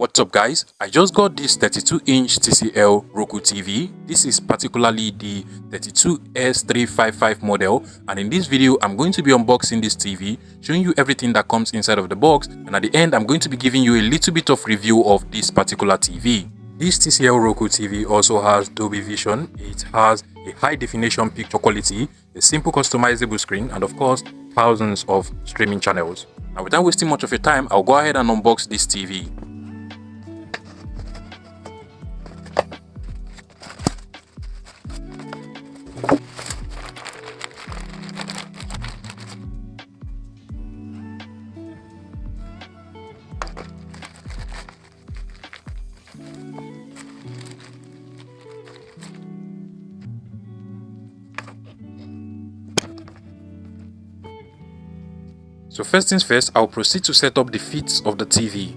What's up guys, I just got this 32-inch TCL Roku TV. This is particularly the 32S355 model, and in this video I'm going to be unboxing this TV, showing you everything that comes inside of the box, and at the end I'm going to be giving you a little bit of review of this particular TV. This TCL Roku TV also has Dolby Vision, it has a high definition picture quality, a simple customizable screen, and of course thousands of streaming channels. Now without wasting much of your time, I'll go ahead and unbox this TV. So first things first, I'll proceed to set up the feet of the TV.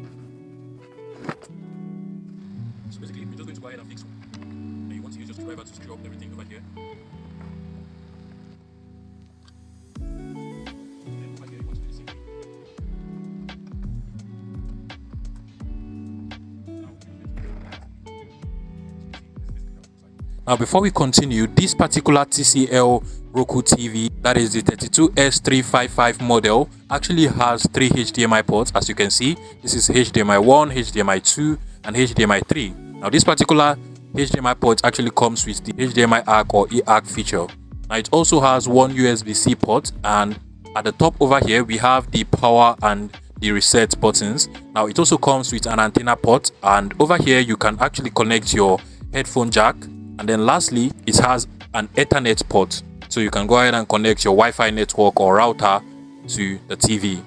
So basically, we're just going to go ahead and fix one. And you want to use your screwdriver to screw up everything over here. And over here, you want to do the same thing. Now before we continue, this particular TCL Roku TV, that is the 32S355 model, actually has 3 HDMI ports. As you can see, this is HDMI 1, HDMI 2 and HDMI 3. Now this particular HDMI port actually comes with the HDMI ARC or eARC feature. Now it also has one USB-C port, and at the top over here we have the power and the reset buttons. Now it also comes with an antenna port, and over here you can actually connect your headphone jack. And then lastly, it has an Ethernet port, so you can go ahead and connect your Wi-Fi network or router to the TV.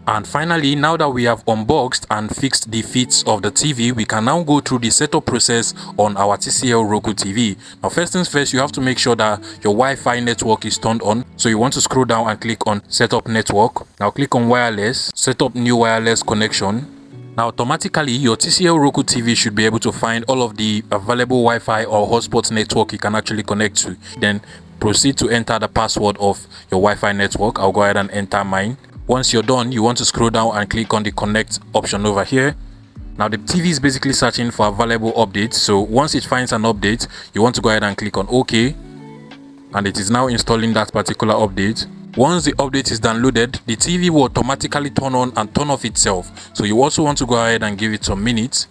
And finally, now that we have unboxed and fixed the feet of the TV, we can now go through the setup process on our TCL Roku TV. Now first things first, you have to make sure that your Wi-Fi network is turned on. So you want to scroll down and click on Setup Network. Now click on Wireless, set up new wireless connection. Now automatically your TCL Roku TV should be able to find all of the available Wi-Fi or hotspot network you can actually connect to. Then proceed to enter the password of your Wi-Fi network. I'll go ahead and enter mine. Once you're done, you want to scroll down and click on the connect option over here. Now the TV is basically searching for available updates, so once it finds an update, you want to go ahead and click on OK, and it is now installing that particular update. Once the update is downloaded, the TV will automatically turn on and turn off itself, so you also want to go ahead and give it some minutes.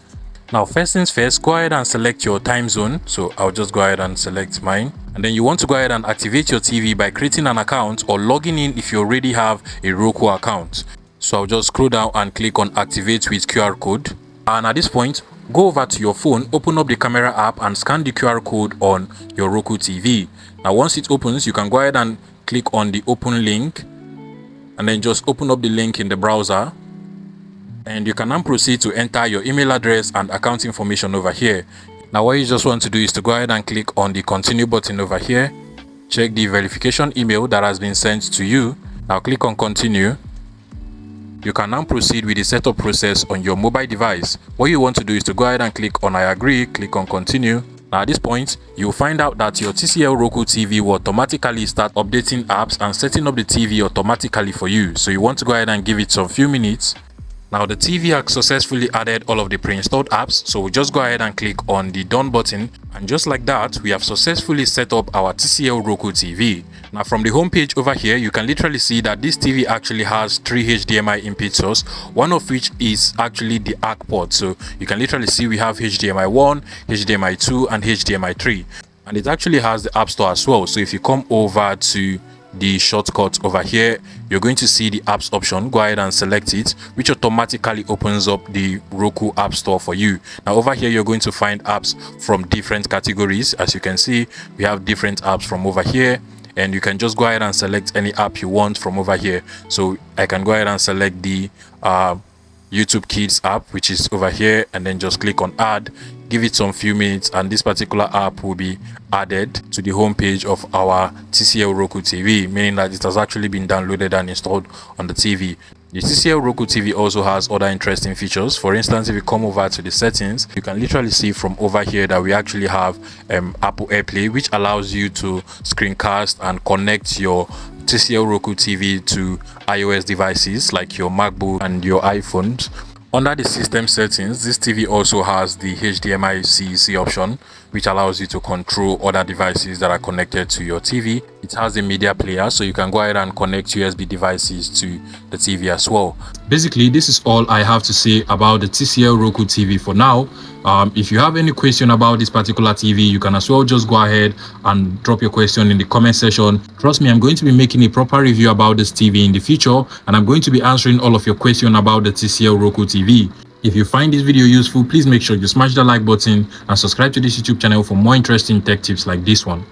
Now first things first, go ahead and select your time zone. So I'll just go ahead and select mine, and then you want to go ahead and activate your TV by creating an account or logging in if you already have a Roku account. So I'll just scroll down and click on activate with QR code, and at this point go over to your phone, open up the camera app and scan the QR code on your Roku TV. Now once it opens, you can go ahead and click on the open link, and then just open up the link in the browser. And you can now proceed to enter your email address and account information over here. Now what you just want to do is to go ahead and click on the continue button over here. Check the verification email that has been sent to you. Now click on continue. You can now proceed with the setup process on your mobile device. What you want to do is to go ahead and click on I agree, click on continue. Now at this point, you'll find out that your TCL Roku TV will automatically start updating apps and setting up the TV automatically for you. So you want to go ahead and give it some few minutes. Now the TV has successfully added all of the pre-installed apps, so we just go ahead and click on the done button, and just like that we have successfully set up our TCL Roku TV. Now from the home page over here, you can literally see that this TV actually has 3 HDMI input source, one of which is actually the ARC port. So you can literally see we have HDMI 1, HDMI 2 and HDMI 3, and it actually has the App Store as well. So if you come over to the shortcut over here, you're going to see the apps option. Go ahead and select it, which automatically opens up the Roku App Store for you. Now over here you're going to find apps from different categories. As you can see, we have different apps from over here, and you can just go ahead and select any app you want from over here. So I can go ahead and select the YouTube Kids app, which is over here, and then just click on add. Give it some few minutes and this particular app will be added to the home page of our TCL Roku TV, meaning that it has actually been downloaded and installed on the TV. The TCL Roku TV also has other interesting features. For instance, if you come over to the settings, you can literally see from over here that we actually have Apple AirPlay, which allows you to screencast and connect your TCL Roku TV to iOS devices like your MacBook and your iPhones. Under the system settings, this TV also has the HDMI-C option, which allows you to control other devices that are connected to your TV. It has a media player, so you can go ahead and connect USB devices to the TV as well. Basically, this is all I have to say about the TCL Roku TV for now. If you have any question about this particular TV, you can as well just go ahead and drop your question in the comment section. Trust me, I'm going to be making a proper review about this TV in the future, and I'm going to be answering all of your questions about the TCL Roku TV. If you find this video useful, please make sure you smash the like button and subscribe to this YouTube channel for more interesting tech tips like this one.